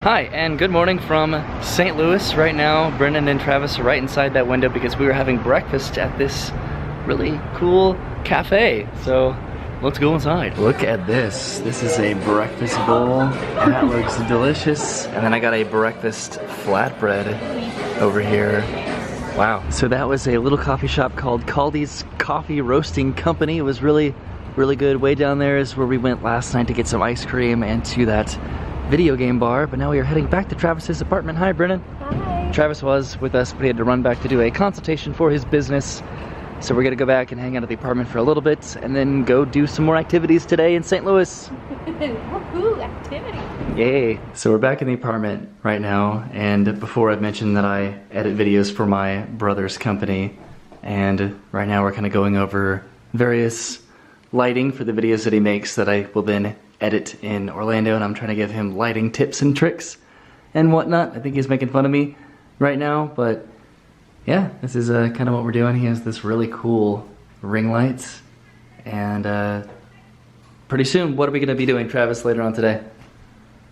Hi, and good morning from St. Louis. Right now, Brendan and Travis are right inside that window because we were having breakfast at this really cool cafe. So let's go inside. Look at this. This is a breakfast bowl. That looks delicious. And then I got a breakfast flatbread over here. Wow. So that was a little coffee shop called Caldy's Coffee Roasting Company. It was really good. Way down there is where we went last night to get some ice cream and to that video game bar, but now we are heading back to Travis's apartment. Hi, Brennan. Hi. Travis was with us, but he had to run back to do a consultation for his business. So we're gonna go back and hang out at the apartment for a little bit and then go do some more activities today in St. Louis. Woohoo, activity. Yay. So we're back in the apartment right now, and before I've mentioned that I edit videos for my brother's company, and right now we're kind of going over various lighting for the videos that he makes that I will then edit in Orlando, and I'm trying to give him lighting tips and tricks and whatnot. I think he's making fun of me right now, but yeah, this is kind of what we're doing. He has this really cool ring lights, and pretty soon, what are we gonna be doing, Travis, later on today?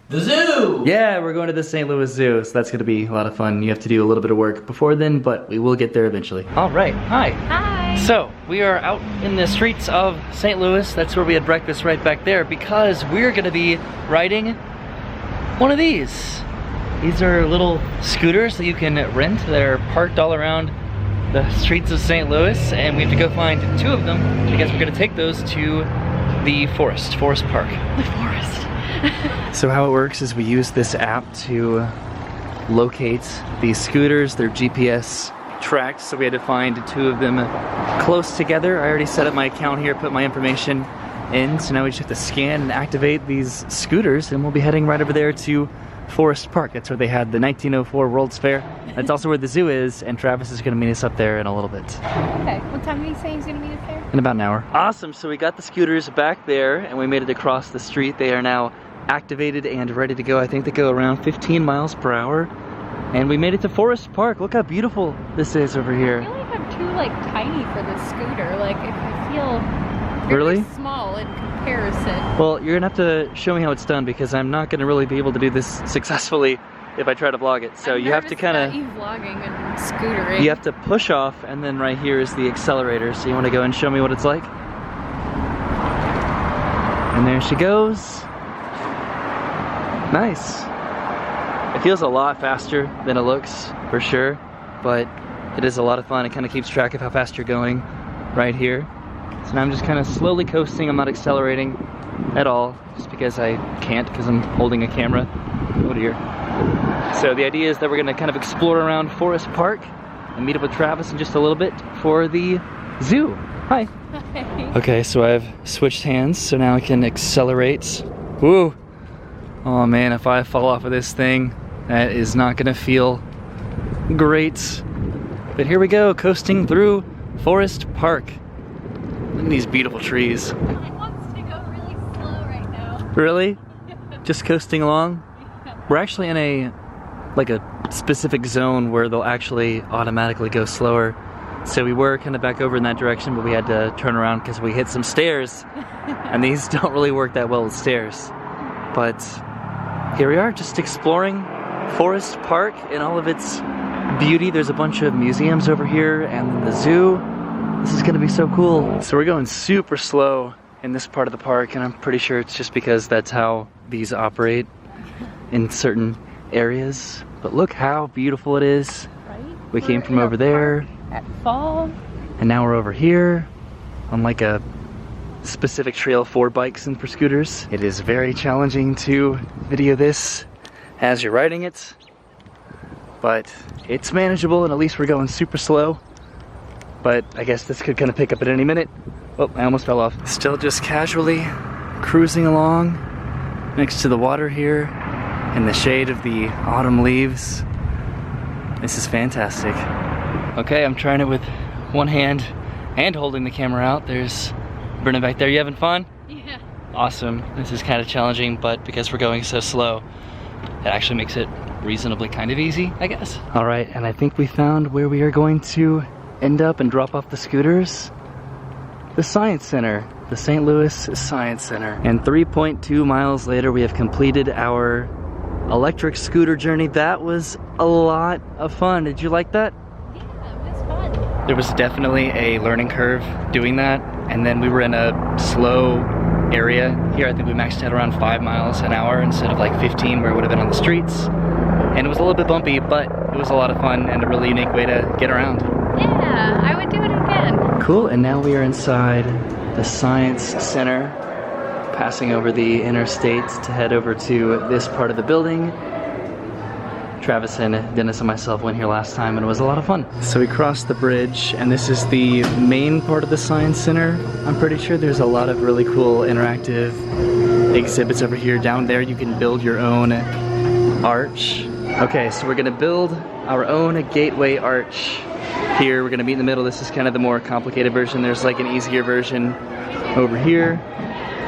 The zoo! Yeah, we're going to the St. Louis Zoo, so that's gonna be a lot of fun. You have to do a little bit of work before then, but we will get there eventually. All right, hi. Hi. So, we are out in the streets of St. Louis. That's where we had breakfast, right back there, because we're gonna be riding one of these. These are little scooters that you can rent. They're parked all around the streets of St. Louis, and we have to go find two of them because we're gonna take those to the Forest Park. The forest. So how it works is we use this app to locate these scooters. They're GPS tracked, so we had to find two of them close together. I already set up my account here, put my information in, so now we just have to scan and activate these scooters, and we'll be heading right over there to Forest Park. That's where they had the 1904 World's Fair. That's also where the zoo is, and Travis is gonna meet us up there in a little bit. Okay, what time did he say he was gonna meet us there? In about an hour. Awesome, so we got the scooters back there, and we made it across the street. They are now activated and ready to go. I think they go around 15 miles per hour. And we made it to Forest Park. Look how beautiful this is over here. I feel like I'm too tiny for this scooter. Like I feel really small in comparison. Well, you're gonna have to show me how it's done because I'm not gonna really be able to do this successfully if I try to vlog it. So you have to kind of vlogging and scootering. You have to push off, and then right here is the accelerator. So you want to go and show me what it's like? And there she goes. Nice. It feels a lot faster than it looks, for sure, but it is a lot of fun. It kind of keeps track of how fast you're going right here. So now I'm just kind of slowly coasting. I'm not accelerating at all, just because I can't, because I'm holding a camera. Oh dear. So the idea is that we're gonna kind of explore around Forest Park and meet up with Travis in just a little bit for the zoo. Hi. Hi. Okay, so I've switched hands, so now I can accelerate. Woo! Oh man, if I fall off of this thing, that is not gonna feel great. But here we go, coasting through Forest Park. Look at these beautiful trees. It wants to go really slow right now. Really? Just coasting along? Yeah. We're actually in a specific zone where they'll actually automatically go slower. So we were kind of back over in that direction, but we had to turn around because we hit some stairs. And these don't really work that well with stairs. But here we are, just exploring Forest Park in all of its beauty. There's a bunch of museums over here and the zoo. This is gonna be so cool. So we're going super slow in this part of the park, and I'm pretty sure it's just because that's how these operate in certain areas. But look how beautiful it is. Right? We came from over there. At fall. And now we're over here on like a specific trail for bikes and for scooters. It is very challenging to video this as you're riding it, but it's manageable, and at least we're going super slow. But I guess this could kind of pick up at any minute. Oh, I almost fell off. Still just casually cruising along next to the water here in the shade of the autumn leaves. This is fantastic. Okay, I'm trying it with one hand and holding the camera out. There's Brennan back there. You having fun? Yeah. Awesome. This is kind of challenging, but because we're going so slow, it actually makes it reasonably kind of easy, I guess. All right, and I think we found where we are going to end up and drop off the scooters. The Science Center, the St. Louis Science Center. And 3.2 miles later, we have completed our electric scooter journey. That was a lot of fun. Did you like that? Yeah, it was fun. There was definitely a learning curve doing that, and then we were in a slow area. Here I think we maxed out around 5 miles an hour instead of like 15 where it would have been on the streets. And it was a little bit bumpy, but it was a lot of fun and a really unique way to get around. Yeah, I would do it again. Cool, and now we are inside the Science Center, passing over the interstate to head over to this part of the building. Travis and Dennis and myself went here last time and it was a lot of fun. So we crossed the bridge and this is the main part of the Science Center. I'm pretty sure there's a lot of really cool interactive exhibits over here. Down there you can build your own arch. Okay, so we're gonna build our own gateway arch. Here we're gonna meet in the middle. This is kind of the more complicated version. There's like an easier version over here.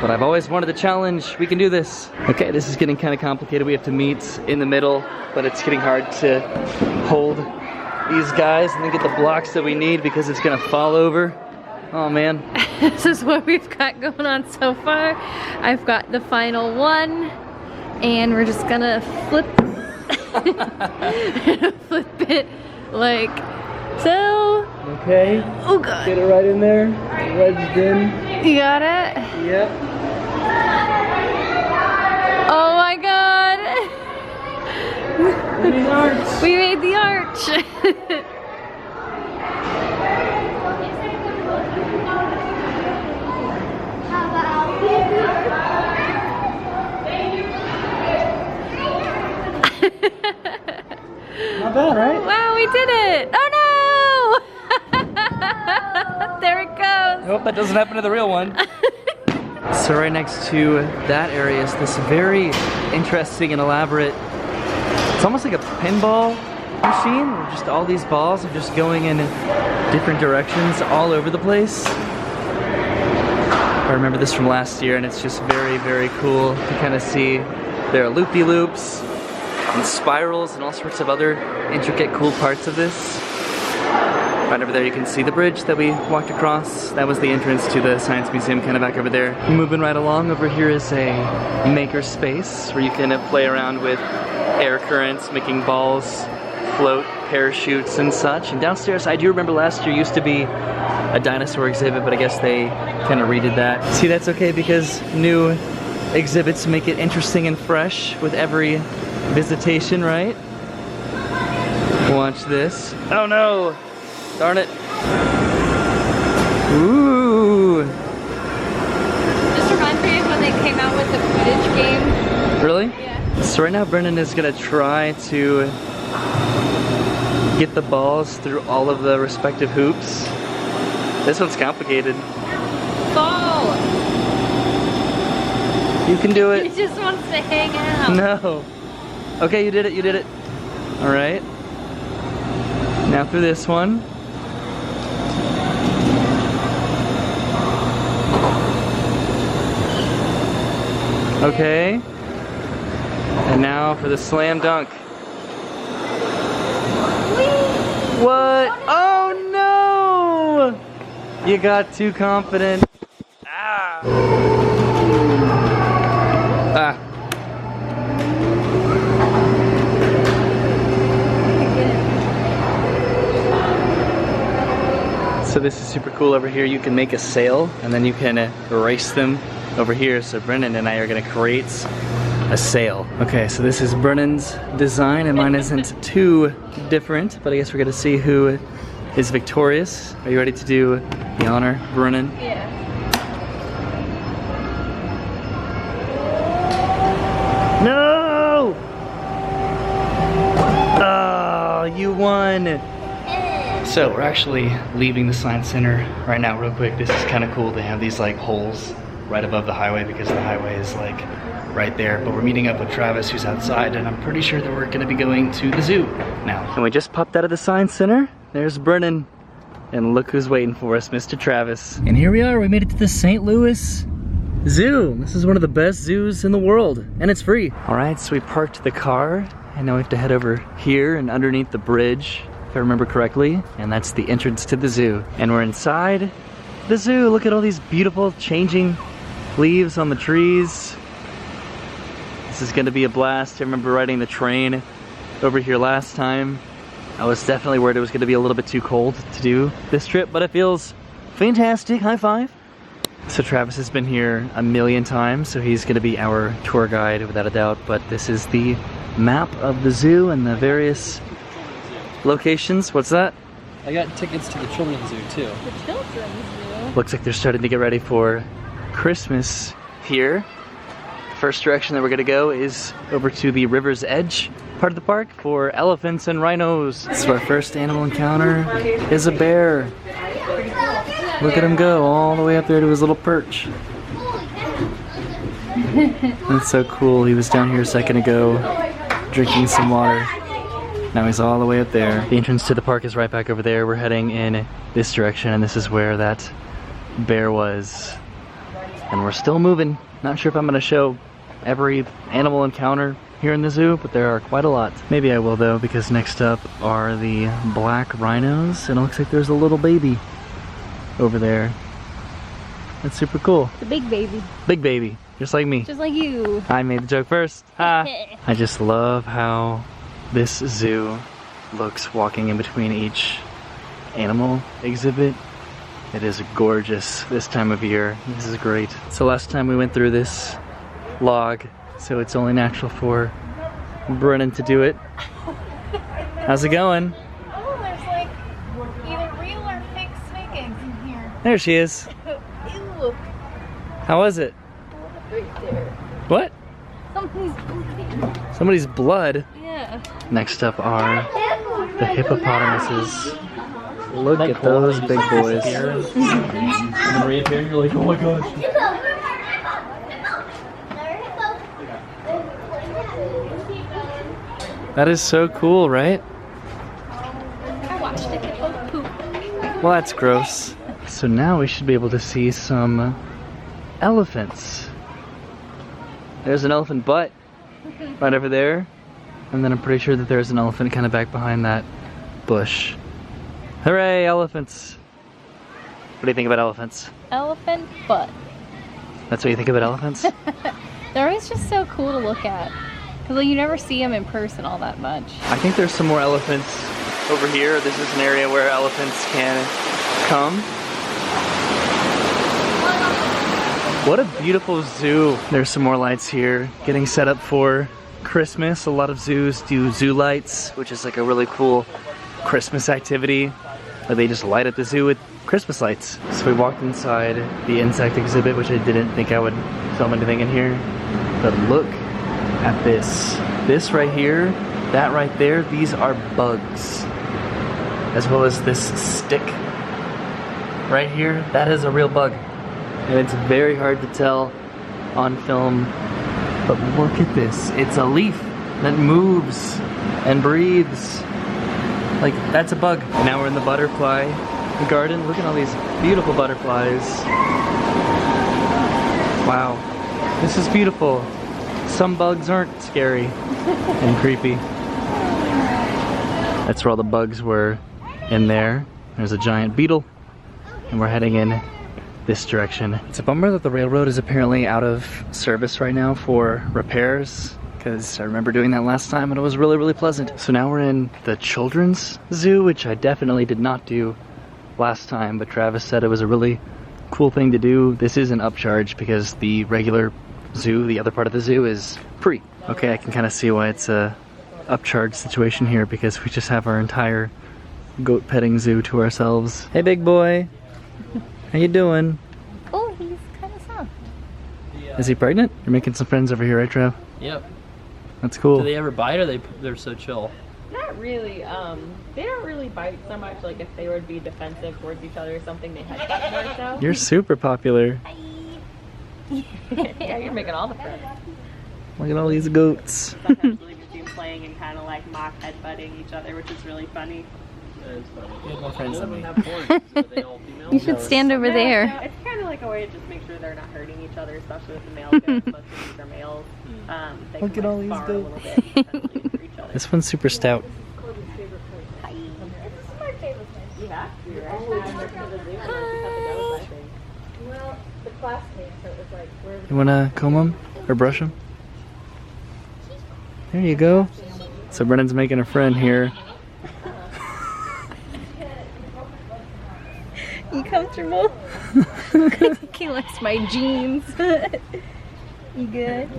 But I've always wanted the challenge. We can do this. Okay, this is getting kind of complicated. We have to meet in the middle, but it's getting hard to hold these guys and then get the blocks that we need because it's gonna fall over. Oh man. This is what we've got going on so far. I've got the final one and we're just gonna flip flip it like so. Okay. Oh god. Get it right in there. Wedged in. You got it? Yep. Oh my god. We made the arch. We made the arch. Not bad, right? Wow, we did it! Oh no! There it goes. I hope that doesn't happen to the real one. So right next to that area is this very interesting and elaborate, it's almost like a pinball machine where just all these balls are just going in different directions all over the place. I remember this from last year and it's just very, very cool to kind of see. There are loopy-loops and spirals and all sorts of other intricate cool parts of this. Right over there you can see the bridge that we walked across. That was the entrance to the Science Museum, kind of back over there. Moving right along, over here is a maker space where you can play around with air currents, making balls float, parachutes and such. And downstairs, I do remember last year used to be a dinosaur exhibit, but I guess they kind of redid that. See, that's okay because new exhibits make it interesting and fresh with every visitation, right? Watch this. Oh no! Darn it. Ooh! This reminds me of when they came out with the Quidditch game. Really? Yeah. So right now Brendan is gonna try to get the balls through all of the respective hoops. This one's complicated. Ball! You can do it. He just wants to hang out. No. Okay, you did it, you did it. All right. Now through this one. Okay. And now for the slam dunk. What? Oh no! You got too confident. Ah. Ah. So this is super cool over here. You can make a sail and then you can erase them over here. So Brennan and I are gonna create a sail. Okay, so this is Brennan's design and mine isn't too different, but I guess we're gonna see who is victorious. Are you ready to do the honor, Brennan? Yeah. No! Oh, you won! So we're actually leaving the Science Center right now real quick. This is kind of cool. They have these like holes right above the highway because the highway is like right there. But we're meeting up with Travis who's outside and I'm pretty sure that we're gonna be going to the zoo now. And we just popped out of the Science Center. There's Brennan. And look who's waiting for us, Mr. Travis. And here we are, we made it to the St. Louis Zoo. This is one of the best zoos in the world and it's free. All right, so we parked the car and now we have to head over here and underneath the bridge, if I remember correctly, and that's the entrance to the zoo. And we're inside the zoo. Look at all these beautiful changing leaves on the trees. This is gonna be a blast. I remember riding the train over here last time. I was definitely worried it was gonna be a little bit too cold to do this trip, but it feels fantastic. High five. So Travis has been here a million times, so he's gonna be our tour guide without a doubt, but this is the map of the zoo and the various locations. What's that? I got tickets to the children's zoo too. The children's zoo. Looks like they're starting to get ready for Christmas here. First direction that we're gonna go is over to the river's edge part of the park for elephants and rhinos. So our first animal encounter is a bear. Look at him go all the way up there to his little perch. That's so cool. He was down here a second ago drinking some water. Now he's all the way up there. The entrance to the park is right back over there. We're heading in this direction, and this is where that bear was. And we're still moving. Not sure if I'm gonna show every animal encounter here in the zoo, but there are quite a lot. Maybe I will though, because next up are the black rhinos, and it looks like there's a little baby over there. That's super cool. The big baby. Big baby, just like me. Just like you. I made the joke first. Ha! I just love how this zoo looks walking in between each animal exhibit. It is gorgeous this time of year. This is great. So last time we went through this log, so it's only natural for Brennan to do it. How's it going? Oh, there's like either real or fake snake eggs in here. There she is. Ew. How was it? Right there. What? Something's bleeding. Somebody's blood. Yeah. Next up are the hippopotamuses. Look at those big boys. And then reappear, you're like, oh my gosh. That is so cool, right? I watched a hippo poop. Well, that's gross. So now we should be able to see some elephants. There's an elephant butt right over there. And then I'm pretty sure that there's an elephant kind of back behind that bush. Hooray, elephants! What do you think about elephants? Elephant butt. That's what you think about elephants? They're always just so cool to look at. Because like, you never see them in person all that much. I think there's some more elephants over here. This is an area where elephants can come. What a beautiful zoo. There's some more lights here getting set up for Christmas. A lot of zoos do zoo lights, which is like a really cool Christmas activity. Where they just light up the zoo with Christmas lights. So we walked inside the insect exhibit, which I didn't think I would film anything in here. But look at this. This right here, that right there, these are bugs. As well as this stick right here, that is a real bug. And it's very hard to tell on film, but look at this. It's a leaf that moves and breathes. Like, that's a bug. And now we're in the butterfly garden. Look at all these beautiful butterflies. Wow, this is beautiful. Some bugs aren't scary and creepy. That's where all the bugs were in there. There's a giant beetle, and we're heading in this direction. It's a bummer that the railroad is apparently out of service right now for repairs, because I remember doing that last time and it was really, really pleasant. So now we're in the children's zoo, which I definitely did not do last time, but Travis said it was a really cool thing to do. This is an upcharge because the regular zoo, the other part of the zoo, is free. Okay, I can kind of see why it's a upcharge situation here, because we just have our entire goat petting zoo to ourselves. Hey big boy, how you doing? Oh, he's kind of soft. Is he pregnant? You're making some friends over here, right Trav? Yep. That's cool. Do they ever bite, or they're so chill? Not really. They don't really bite so much. Like if they would be defensive towards each other or something, they head butt more so. You're super popular. Yeah, you're making all the friends. Look at all these goats. Sometimes we just do playing and kind of like mock headbutting each other, which is really funny. That is funny. You have more friends than me. Have horns. Are they all female? You should stand over No, there. no, it's kind of like a way to just make sure they're not hurting each other, especially with the male goats. Most of these are males. They Look can, at like, all these spar goats. a little bit defensively for each other. This one's super stout. Yeah, you're right. I went to the zoo and went to cut the goats, I think. Well, the classmates, so it was like, where You wanna comb them or brush them? There you go. So Brennan's making a friend here. You comfortable? He likes my jeans. You good?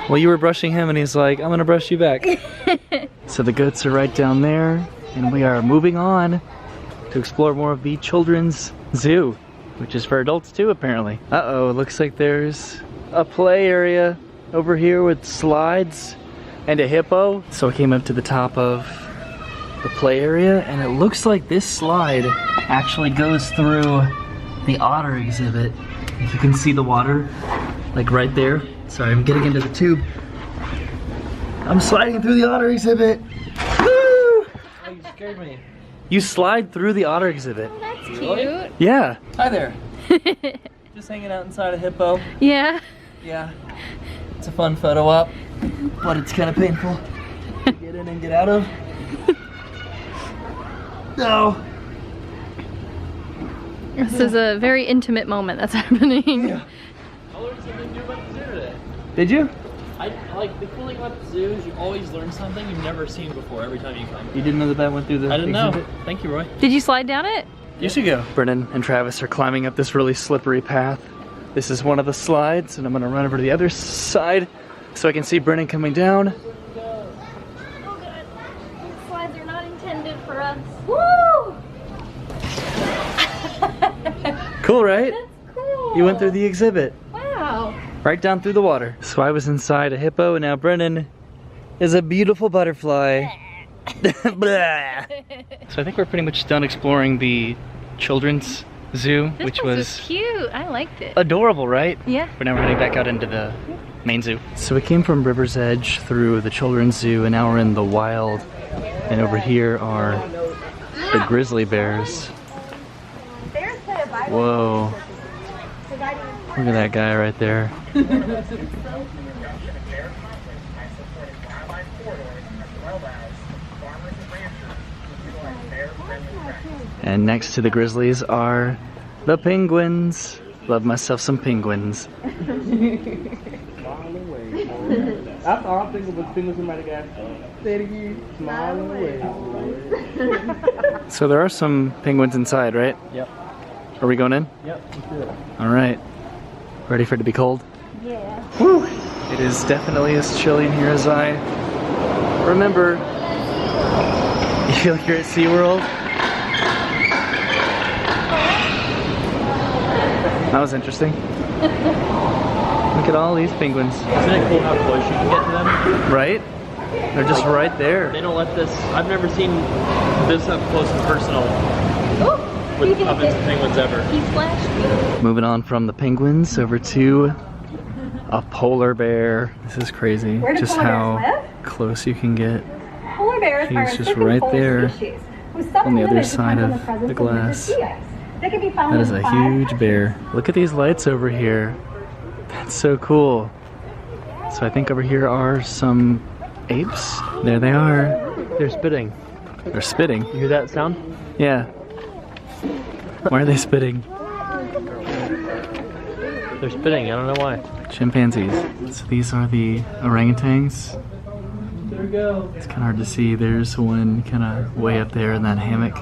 Well, you were brushing him and he's like, I'm gonna brush you back. So the goats are right down there and we are moving on to explore more of the children's zoo, which is for adults too, apparently. Uh-oh, looks like there's a play area over here with slides and a hippo. So I came up to the top of the play area and it looks like this slide actually goes through the otter exhibit. If you can see the water, like right there. Sorry, I'm getting into the tube. I'm sliding through the otter exhibit. Woo! Oh, you scared me. You slide through the otter exhibit. That's Really? cute. Yeah. Hi there. Just hanging out inside a hippo. Yeah. Yeah. It's a fun photo op, but it's kind of painful to get in and get out of. No. This is a very intimate moment that's happening. Yeah. I learned something new about the zoo today. Did you? I like the cool thing about the zoo is you always learn something you've never seen before every time you come. You didn't know that went through the I didn't know. exhibit? Thank you, Roy. Did you slide down it? You should go. Brennan and Travis are climbing up this really slippery path. This is one of the slides and I'm gonna run over to the other side so I can see Brennan coming down. Oh god. These slides are not intended for us. Woo! Cool, right? That's cool. You went through the exhibit. Wow. Right down through the water. So I was inside a hippo and now Brennan is a beautiful butterfly. Blah. So I think we're pretty much done exploring the children's zoo, This which one was cute. I liked it. adorable, right? Yeah. But now we're heading back out into the main zoo. So we came from River's Edge through the children's zoo and now we're in the wild. And over here are the grizzly bears. Whoa. Look at that guy right there. And next to the grizzlies are the penguins. Love myself some penguins. That's all I'm thinking was penguins in Madagascar. Say it again. Smile away. So there are some penguins inside, right? Yep. Are we going in? Yep. Let's do it. All right. Ready for it to be cold? Yeah. Whew. It is definitely as chilly in here as I remember. You feel like you're at SeaWorld? That was interesting. Look at all these penguins. Isn't it cool how close you can get to them? Right? They're just right there. They don't let this. I've never seen this up close and personal with puppets and penguins ever. He flashed me. Moving on from the penguins over to a polar bear. This is crazy. Where do Just polar how bears close you can get. Polar bears He's are a just thick and right full there species whose on southern the other limit side depends on of presence the of winter glass. sea ice. They can be found That is in a 5 huge bear. Look at these lights over here. That's so cool. So I think over here are some apes. There they are. They're spitting. They're spitting. You hear that sound? Yeah. Why are they spitting? They're spitting. I don't know why. Chimpanzees. So these are the orangutans. There we go. It's kind of hard to see. There's one kind of way up there in that hammock.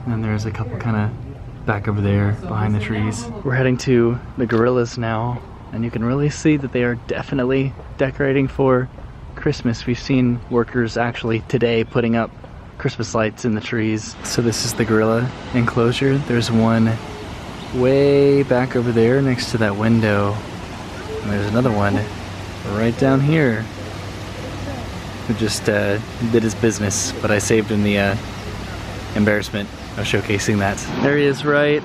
And then there's a couple kind of back over there behind the trees. We're heading to the gorillas now. And you can really see that they are definitely decorating for Christmas. We've seen workers actually today putting up Christmas lights in the trees. So this is the gorilla enclosure. There's one way back over there next to that window. And there's another one right down here who just did his business, but I saved him the embarrassment of showcasing that. There he is right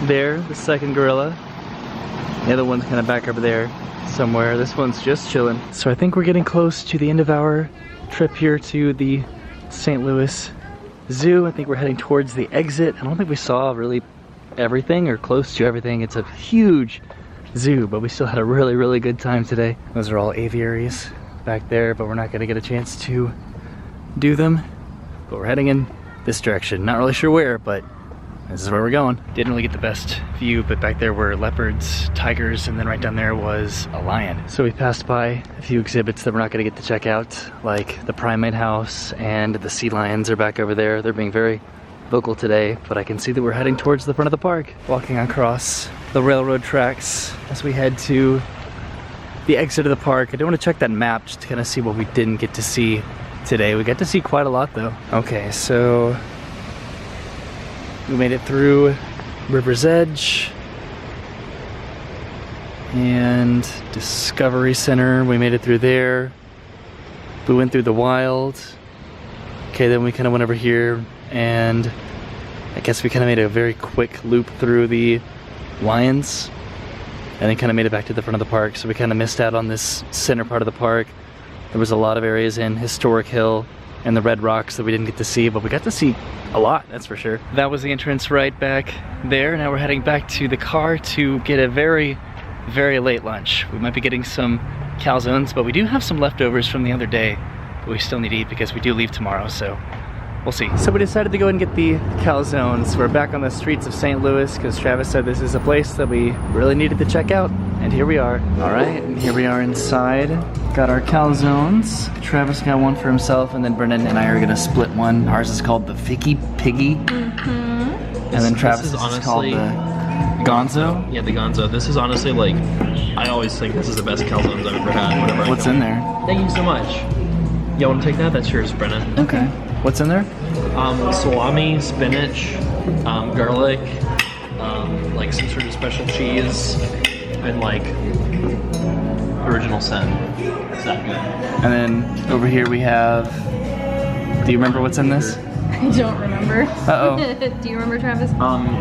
there, the second gorilla. The other one's kind of back over there somewhere. This one's just chilling. So I think we're getting close to the end of our trip here to the St. Louis Zoo. I think we're heading towards the exit. I don't think we saw really everything or close to everything. It's a huge zoo, but we still had a really, really good time today. Those are all aviaries back there, but we're not gonna get a chance to do them. But we're heading in this direction. Not really sure where, but this is where we're going. Didn't really get the best view, but back there were leopards, tigers, and then right down there was a lion. So we passed by a few exhibits that we're not gonna get to check out, like the primate house, and the sea lions are back over there. They're being very vocal today, but I can see that we're heading towards the front of the park, walking across the railroad tracks as we head to the exit of the park. I do want to check that map just to kind of see what we didn't get to see today. We got to see quite a lot though. Okay, so we made it through River's Edge and Discovery Center. We made it through there. We went through the wild. Okay, then we kind of went over here, and I guess we kind of made a very quick loop through the lions and then kind of made it back to the front of the park. So we kind of missed out on this center part of the park. There was a lot of areas in Historic Hill and the Red Rocks that we didn't get to see, but we got to see a lot, that's for sure. That was the entrance right back there. Now we're heading back to the car to get a very, very late lunch. We might be getting some calzones, but we do have some leftovers from the other day, but we still need to eat because we do leave tomorrow, so we'll see. So we decided to go and get the calzones. We're back on the streets of St. Louis because Travis said this is a place that we really needed to check out, and here we are. All right, and here we are inside. Got our calzones. Travis got one for himself, and then Brennan and I are gonna split one. Ours is called the Ficky Piggy. And then Travis is called the Gonzo. Yeah, the Gonzo. This is honestly like, I always think this is the best calzones I've ever had. Whenever What's in there? Thank you so much. You want to take that? That's yours, Brennan. Okay. What's in there? Salami, spinach, garlic, like some sort of special cheese, and like original sin. It's that good. And then over here we have, do you remember what's in this? I don't remember. Uh-oh. Do you remember, Travis?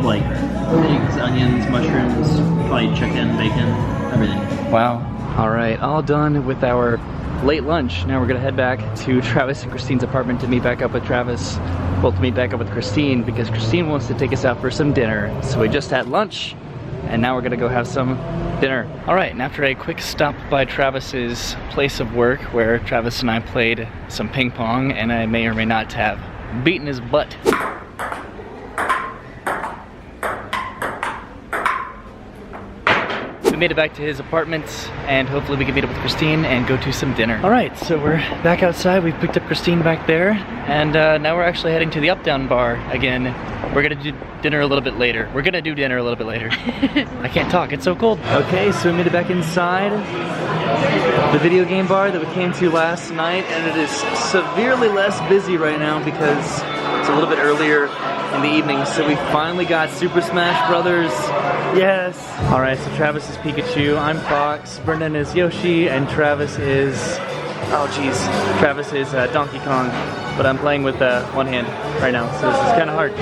Like eggs, onions, mushrooms, probably chicken, bacon, everything. Wow. All right, all done with our late lunch. Now we're gonna head back to Travis and Christine's apartment to meet back up with Travis. Well, to meet back up with Christine because Christine wants to take us out for some dinner. So we just had lunch and now we're gonna go have some dinner. All right, and after a quick stop by Travis's place of work where Travis and I played some ping pong and I may or may not have beaten his butt. We made it back to his apartment and hopefully we can meet up with Christine and go to some dinner. All right, so we're back outside. We've picked up Christine back there and now we're actually heading to the Up Down bar again. We're gonna do dinner a little bit later. We're gonna do dinner a little bit later. I can't talk, it's so cold. Okay, so we made it back inside the video game bar that we came to last night, and it is severely less busy right now because it's a little bit earlier in the evening, so we finally got Super Smash Brothers. Yes! Alright, so Travis is Pikachu, I'm Fox, Brendan is Yoshi, and Travis is... oh geez, Travis is Donkey Kong, but I'm playing with one hand right now, so this is kind of hard.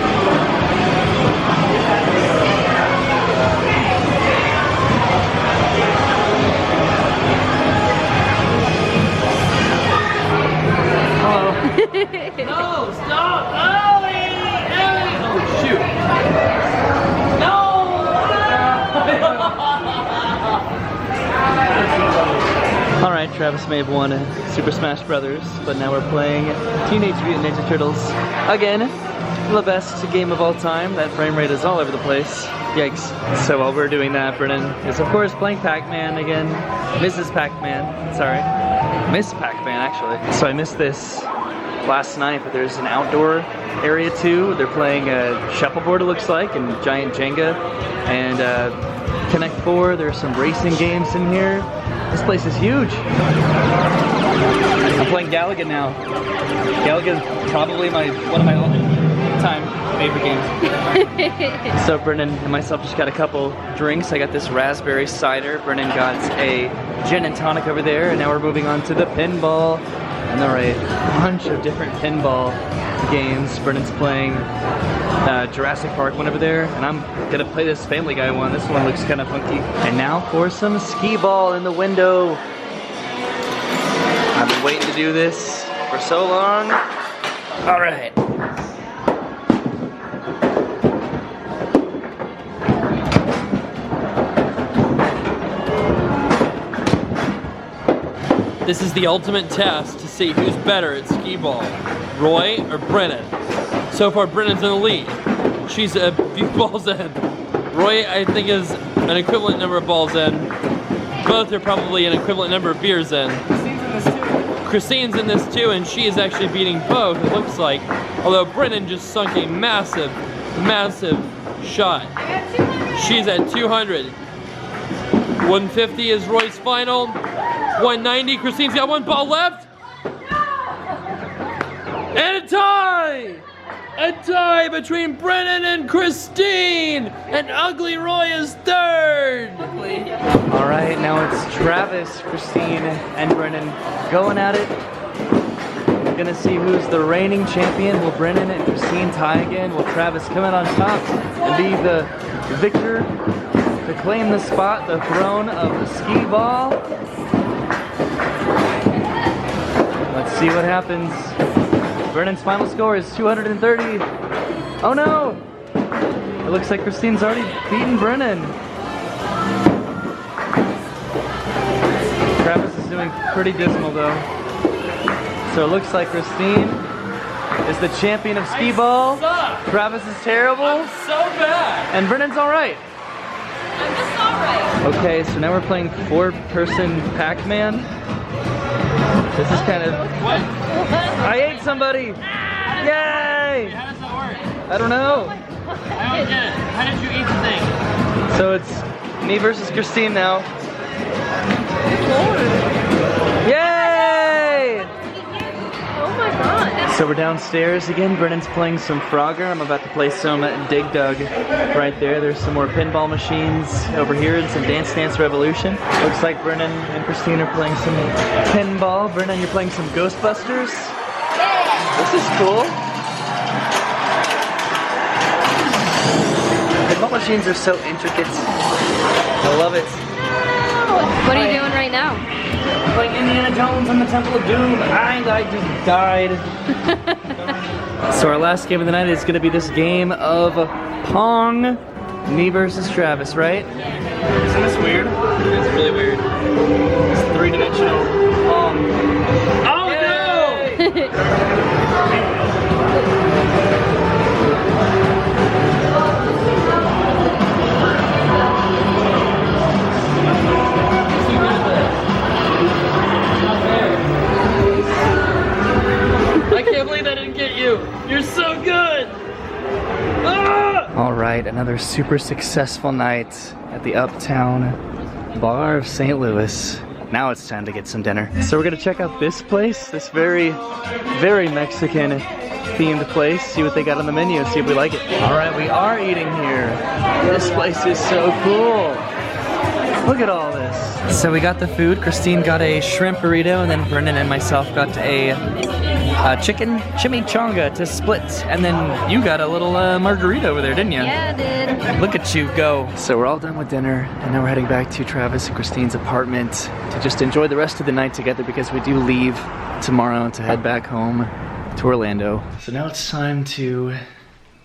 No, stop! Ellie! Ellie! Oh, shoot! No! Alright, Travis may have won Super Smash Brothers, but now we're playing Teenage Mutant Ninja Turtles again. The best game of all time. That frame rate is all over the place. Yikes. So while we're doing that, Brennan is of course playing Pac-Man again. Mrs. Pac-Man, sorry. Miss Pac-Man, actually. So I missed this last night, but there's an outdoor area too. They're playing shuffleboard, it looks like, and giant Jenga, and Connect 4. There's some racing games in here. This place is huge. I'm playing Galaga now. Galaga's probably one of my all-time favorite games. So Brennan and myself just got a couple drinks. I got this raspberry cider. Brennan got a gin and tonic over there, and now we're moving on to the pinball. And there are a bunch of different pinball games. Brennan's playing Jurassic Park one over there, and I'm gonna play this Family Guy one. This one looks kind of funky. And now for some skee ball in the window. I've been waiting to do this for so long. All right. This is the ultimate test to see who's better at skee ball, Roy or Brennan. So far, Brennan's in the lead. she's a few balls in. Roy, I think, is an equivalent number of balls in. Both are probably an equivalent number of beers in. Christine's in this too, and she is actually beating both, it looks like. Although Brennan just sunk a massive, massive shot. She's at 200. 150 is Roy's final. 190, Christine's got one ball left. And a tie! A tie between Brennan and Christine! And Ugly Roy is third! All right, now it's Travis, Christine, and Brennan going at it. We're gonna see who's the reigning champion. Will Brennan and Christine tie again? Will Travis come out on top and be the victor to claim the spot, the throne of the skee ball? Let's see what happens. Brennan's final score is 230. Oh no! It looks like Christine's already beaten Brennan. Travis is doing pretty dismal though. So it looks like Christine is the champion of skee ball. Travis is terrible. I'm so bad! And Brennan's alright. I'm just alright. Okay, so now we're playing 4-person Pac-Man. This is kind of... What? I ate somebody! Yay! How does that work? I don't know. I don't get it. How did you eat the thing? So it's me versus Christine now. Yay! Oh my god. So we're downstairs again. Brennan's playing some Frogger. I'm about to play some Dig Dug right there. There's some more pinball machines over here and some Dance Dance Revolution. Looks like Brennan and Christine are playing some pinball. Brennan, you're playing some Ghostbusters. This is cool. Pinball machines are so intricate. I love it. What are you doing right now? Like Indiana Jones and the Temple of Doom. I just died. So our last game of the night is going to be this game of Pong. Me versus Travis, right? Isn't this weird? It's really weird. It's 3-dimensional Pong. Oh no! I can't believe I didn't get you. You're so good. Ah! All right, another super successful night at the Uptown Bar of St. Louis. Now it's time to get some dinner. So we're gonna check out this place, this very, very Mexican themed place, see what they got on the menu, see if we like it. All right, we are eating here. This place is so cool. Look at all this. So we got the food. Christine got a shrimp burrito, and then Brennan and myself got a chicken chimichanga to split. And then you got a little margarita over there, didn't you? Yeah, I did. Look at you go. So we're all done with dinner, and now we're heading back to Travis and Christine's apartment to just enjoy the rest of the night together because we do leave tomorrow to head back home to Orlando. So now it's time to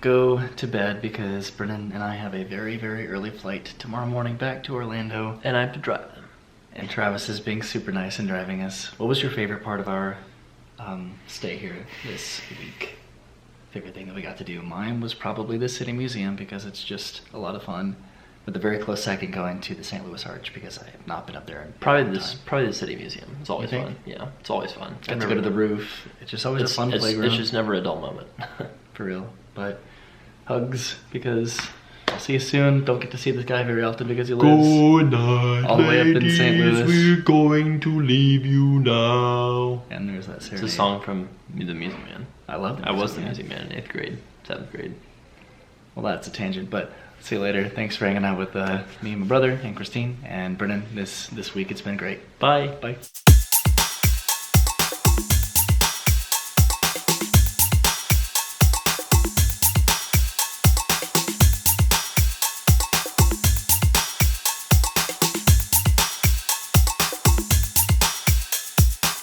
go to bed because Brennan and I have a very, very early flight tomorrow morning back to Orlando. And I have to drive them. And Travis is being super nice and driving us. What was your favorite part of our stay here this week? Favorite thing that we got to do? Mine was probably the City Museum because it's just a lot of fun. With a very close second going to the St. Louis Arch because I have not been up there in Probably the City Museum. It's always fun. Yeah, it's always fun. Got to go to the roof. It's just always a fun playground. It's just never a dull moment. For real. But hugs because I'll see you soon. Don't get to see this guy very often because he lives Good night, all the way up in St. Louis. We're going to leave you now. And there's that serenade. It's a song from The Music Man. I love it. I was the Music Man in 8th grade, 7th grade. Well, that's a tangent, but see you later. Thanks for hanging out with me and my brother and Christine and Brennan this week. It's been great. Bye. Bye.